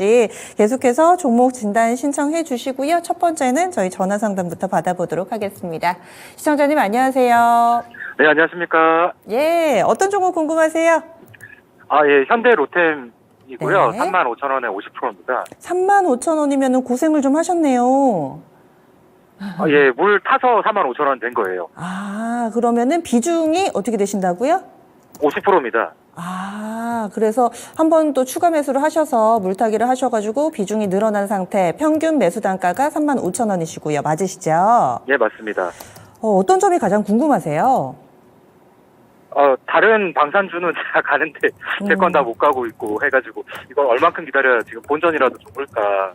네, 계속해서 종목 진단 신청해 주시고요. 첫 번째는 저희 전화 상담부터 받아보도록 하겠습니다. 시청자님 안녕하세요. 네, 안녕하십니까. 예, 어떤 종목 궁금하세요? 예, 현대 로템이고요. 네. 35,000원에 50%입니다. 35,000원이면 고생을 좀 하셨네요. 예, 물 타서 45,000원 된 거예요. 그러면은 비중이 어떻게 되신다고요? 50%입니다. 그래서 한 번 또 추가 매수를 하셔서 물타기를 하셔가지고 비중이 늘어난 상태, 평균 매수 단가가 35,000원이시고요. 맞으시죠? 예, 맞습니다. 어떤 점이 가장 궁금하세요? 다른 방산주는 제가 가는데 제 건 다 못 가고 있고 해가지고 이거 얼만큼 기다려야 지금 본전이라도 좀 올까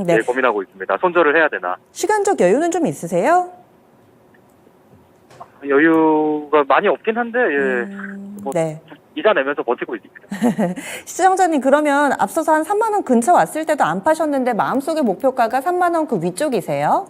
네. 고민하고 있습니다. 손절을 해야 되나. 시간적 여유는 좀 있으세요? 여유가 많이 없긴 한데 네. 이자 내면서 버티고 있습니다. 시청자님 그러면 앞서서 한 3만 원 근처 왔을 때도 안 파셨는데 마음속의 목표가가 3만 원 그 위쪽이세요?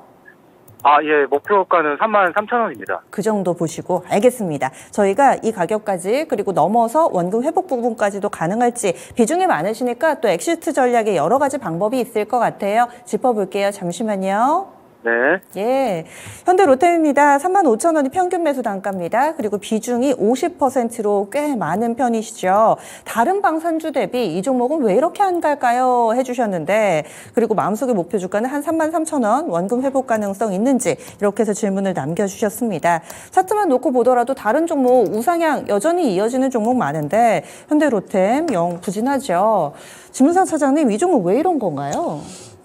예, 목표가는 33,000원입니다. 그 정도 보시고 알겠습니다. 저희가 이 가격까지 그리고 넘어서 원금 회복 부분까지도 가능할지 비중이 많으시니까 또 엑시트 전략에 여러 가지 방법이 있을 것 같아요. 짚어볼게요. 잠시만요. 네. 예, 현대 로템입니다. 35,000원이 평균 매수 단가입니다. 그리고 비중이 50%로 꽤 많은 편이시죠. 다른 방산주 대비 이 종목은 왜 이렇게 안 갈까요? 해주셨는데 그리고 마음속의 목표 주가는 한 33,000원 원금 회복 가능성 있는지 이렇게 해서 질문을 남겨주셨습니다. 차트만 놓고 보더라도 다른 종목 우상향 여전히 이어지는 종목 많은데 현대 로템 영 부진하죠. 지문상 차장님 이 종목 왜 이런 건가요?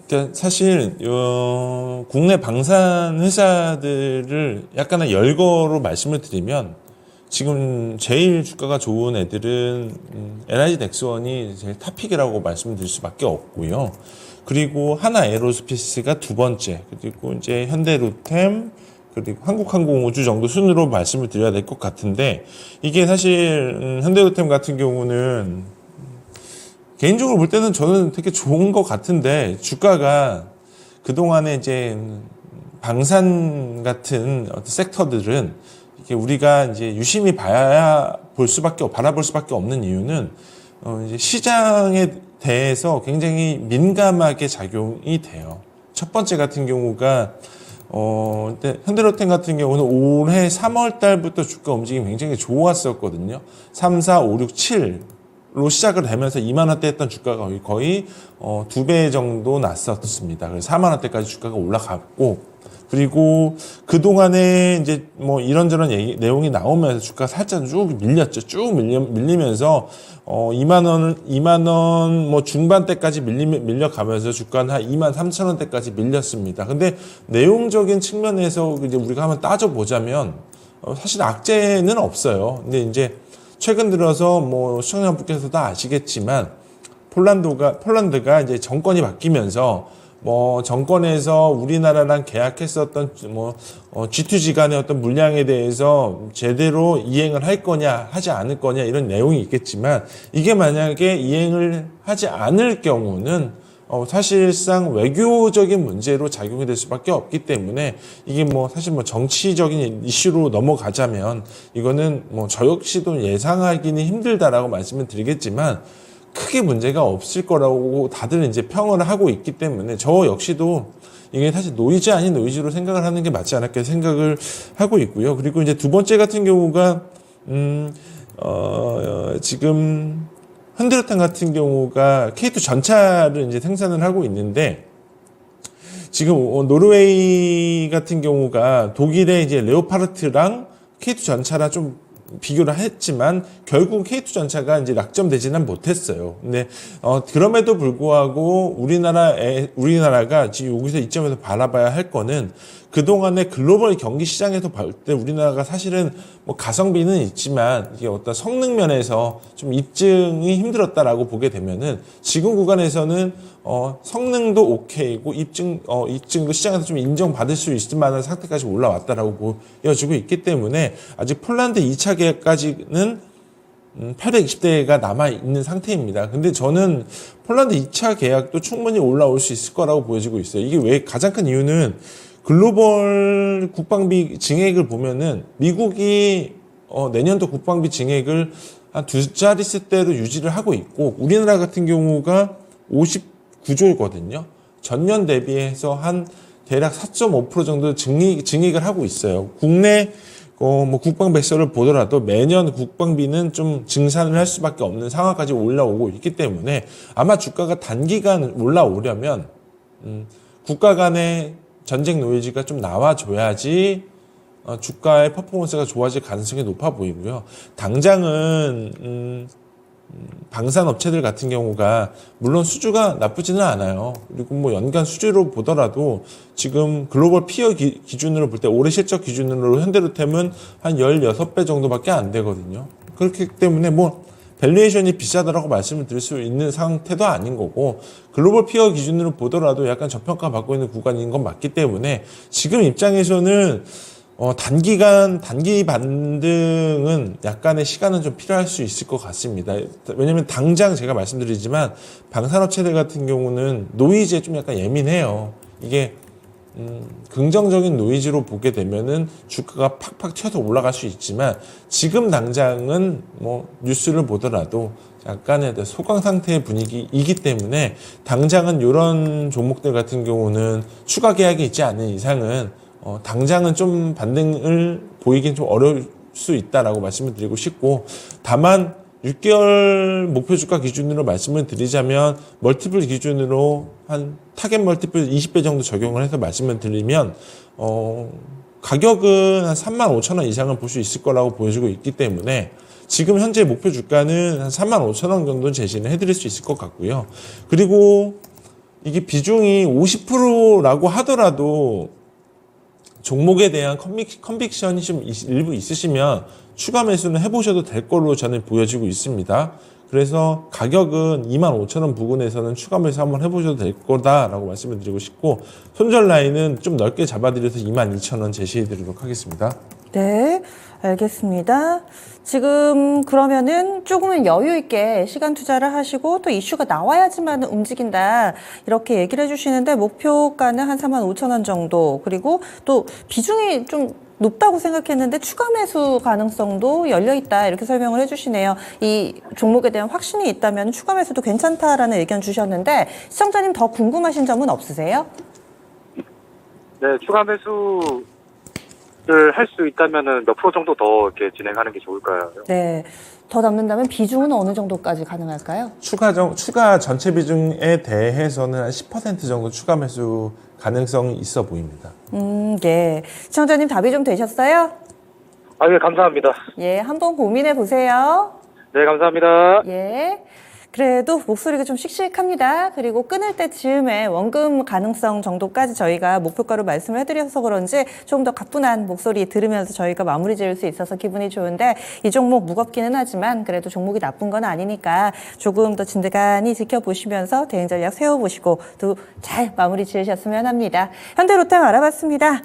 그러니까 사실 국내 방산 회사들을 약간의 열거로 말씀을 드리면 지금 제일 주가가 좋은 애들은 NIG 넥스원이 제일 탑픽이라고 말씀을 드릴 수밖에 없고요. 그리고 하나 에어로스페이스가 두 번째, 그리고 이제 현대로템, 그리고 한국항공우주 정도 순으로 말씀을 드려야 될 것 같은데 이게 사실 현대로템 같은 경우는 개인적으로 볼 때는 저는 되게 좋은 것 같은데 주가가 그동안에 이제 방산 같은 어떤 섹터들은 이게 우리가 이제 유심히 바라볼 수밖에 없는 이유는 이제 시장에 대해서 굉장히 민감하게 작용이 돼요. 첫 번째 같은 경우가 현대로템 같은 경우는 올해 3월 달부터 주가 움직임이 굉장히 좋았었거든요. 3, 4, 5, 6, 7 로 시작을 되면서 2만 원대 했던 주가가 거의 2배 정도 났었습니다. 그래서 4만 원대까지 주가가 올라갔고, 그리고 그동안에 이제 뭐 이런저런 내용이 나오면서 주가가 살짝 쭉 밀렸죠. 쭉 밀리면서 2만 원 뭐 중반대까지 밀려가면서 주가는 한 2만 3천 원대까지 밀렸습니다. 근데 내용적인 측면에서 이제 우리가 한번 따져보자면 사실 악재는 없어요. 근데 이제 최근 들어서 뭐 시청자분께서 다 아시겠지만 폴란드가 이제 정권이 바뀌면서 뭐 정권에서 우리나라랑 계약했었던 G2G 간의 어떤 물량에 대해서 제대로 이행을 할 거냐 하지 않을 거냐 이런 내용이 있겠지만 이게 만약에 이행을 하지 않을 경우는 사실상 외교적인 문제로 작용이 될 수밖에 없기 때문에 이게 사실 정치적인 이슈로 넘어가자면 이거는 저 역시도 예상하기는 힘들다라고 말씀을 드리겠지만 크게 문제가 없을 거라고 다들 이제 평을 하고 있기 때문에 저 역시도 이게 사실 노이즈 아닌 노이즈로 생각을 하는 게 맞지 않을까 생각을 하고 있고요. 그리고 이제 두 번째 같은 경우가 지금 현대로템 같은 경우가 K2 전차를 이제 생산을 하고 있는데 지금 노르웨이 같은 경우가 독일의 이제 레오파르트랑 K2 전차랑 좀 비교를 했지만 결국 K2 전차가 이제 낙점되지는 못했어요. 근데 그럼에도 불구하고 우리나라가 지금 여기서 이점에서 바라봐야 할 거는 그동안의 글로벌 경기 시장에서 볼 때 우리나라가 사실은 가성비는 있지만 이게 어떤 성능 면에서 좀 입증이 힘들었다라고 보게 되면은 지금 구간에서는 성능도 오케이고 입증도 시장에서 좀 인정받을 수 있을 만한 상태까지 올라왔다라고 보여지고 있기 때문에 아직 폴란드 2차 계약까지는 820대가 남아있는 상태입니다. 근데 저는 폴란드 2차 계약도 충분히 올라올 수 있을 거라고 보여지고 있어요. 이게 왜 가장 큰 이유는 글로벌 국방비 증액을 보면은 미국이 내년도 국방비 증액을 한 두 자릿수대로 유지를 하고 있고 우리나라 같은 경우가 구조거든요. 전년 대비해서 한 대략 4.5% 정도 증액을 하고 있어요. 국내 뭐 국방 백서를 보더라도 매년 국방비는 좀 증산을 할 수밖에 없는 상황까지 올라오고 있기 때문에 아마 주가가 단기간 올라오려면 국가 간의 전쟁 노이즈가 좀 나와줘야지 주가의 퍼포먼스가 좋아질 가능성이 높아 보이고요. 당장은 방산 업체들 같은 경우가 물론 수주가 나쁘지는 않아요. 그리고 뭐 연간 수주로 보더라도 지금 글로벌 피어 기준으로 볼 때 올해 실적 기준으로 현대로템은 한 16배 정도밖에 안 되거든요. 그렇기 때문에 뭐 밸류에이션이 비싸다라고 말씀을 드릴 수 있는 상태도 아닌 거고 글로벌 피어 기준으로 보더라도 약간 저평가 받고 있는 구간인 건 맞기 때문에 지금 입장에서는 단기 반등은 약간의 시간은 좀 필요할 수 있을 것 같습니다. 왜냐면 당장 제가 말씀드리지만 방산업체들 같은 경우는 노이즈에 좀 약간 예민해요. 이게 긍정적인 노이즈로 보게 되면은 주가가 팍팍 튀어서 올라갈 수 있지만 지금 당장은 뭐 뉴스를 보더라도 약간의 소강 상태의 분위기이기 때문에 당장은 이런 종목들 같은 경우는 추가 계약이 있지 않은 이상은 당장은 좀 반등을 보이긴 좀 어려울 수 있다라고 말씀을 드리고 싶고 다만 6개월 목표 주가 기준으로 말씀을 드리자면 멀티플 기준으로 한 타겟 멀티플 20배 정도 적용을 해서 말씀을 드리면 가격은 한 35,000원 이상을 볼 수 있을 거라고 보여지고 있기 때문에 지금 현재 목표 주가는 한 35,000원 정도 제시를 해드릴 수 있을 것 같고요. 그리고 이게 비중이 50%라고 하더라도 종목에 대한 컨빅션이 좀 일부 있으시면 추가 매수는 해보셔도 될 걸로 저는 보여지고 있습니다. 그래서 가격은 25,000원 부근에서는 추가 매수 한번 해보셔도 될 거다라고 말씀을 드리고 싶고 손절 라인은 좀 넓게 잡아드려서 22,000원 제시해드리도록 하겠습니다. 네, 알겠습니다. 지금 그러면은 조금은 여유 있게 시간 투자를 하시고 또 이슈가 나와야지만 움직인다 이렇게 얘기를 해주시는데 목표가는 한 45,000원 정도 그리고 또 비중이 좀 높다고 생각했는데 추가 매수 가능성도 열려있다 이렇게 설명을 해주시네요. 이 종목에 대한 확신이 있다면 추가 매수도 괜찮다라는 의견 주셨는데 시청자님 더 궁금하신 점은 없으세요? 네, 추가 매수를 할 수 있다면은 몇 프로 정도 더 이렇게 진행하는 게 좋을까요? 네, 더 남는다면 비중은 어느 정도까지 가능할까요? 추가 전체 비중에 대해서는 한 10% 정도 추가 매수 가능성이 있어 보입니다. 예. 시청자님 답이 좀 되셨어요? 아, 예, 감사합니다. 예, 한번 고민해 보세요. 네, 감사합니다. 예. 그래도 목소리가 좀 씩씩합니다. 그리고 끊을 때 즈음에 원금 가능성 정도까지 저희가 목표가로 말씀을 해드려서 그런지 좀 더 가뿐한 목소리 들으면서 저희가 마무리 지을 수 있어서 기분이 좋은데 이 종목 무겁기는 하지만 그래도 종목이 나쁜 건 아니니까 조금 더 진득하니 지켜보시면서 대응 전략 세워보시고 또 잘 마무리 지으셨으면 합니다. 현대로템 알아봤습니다.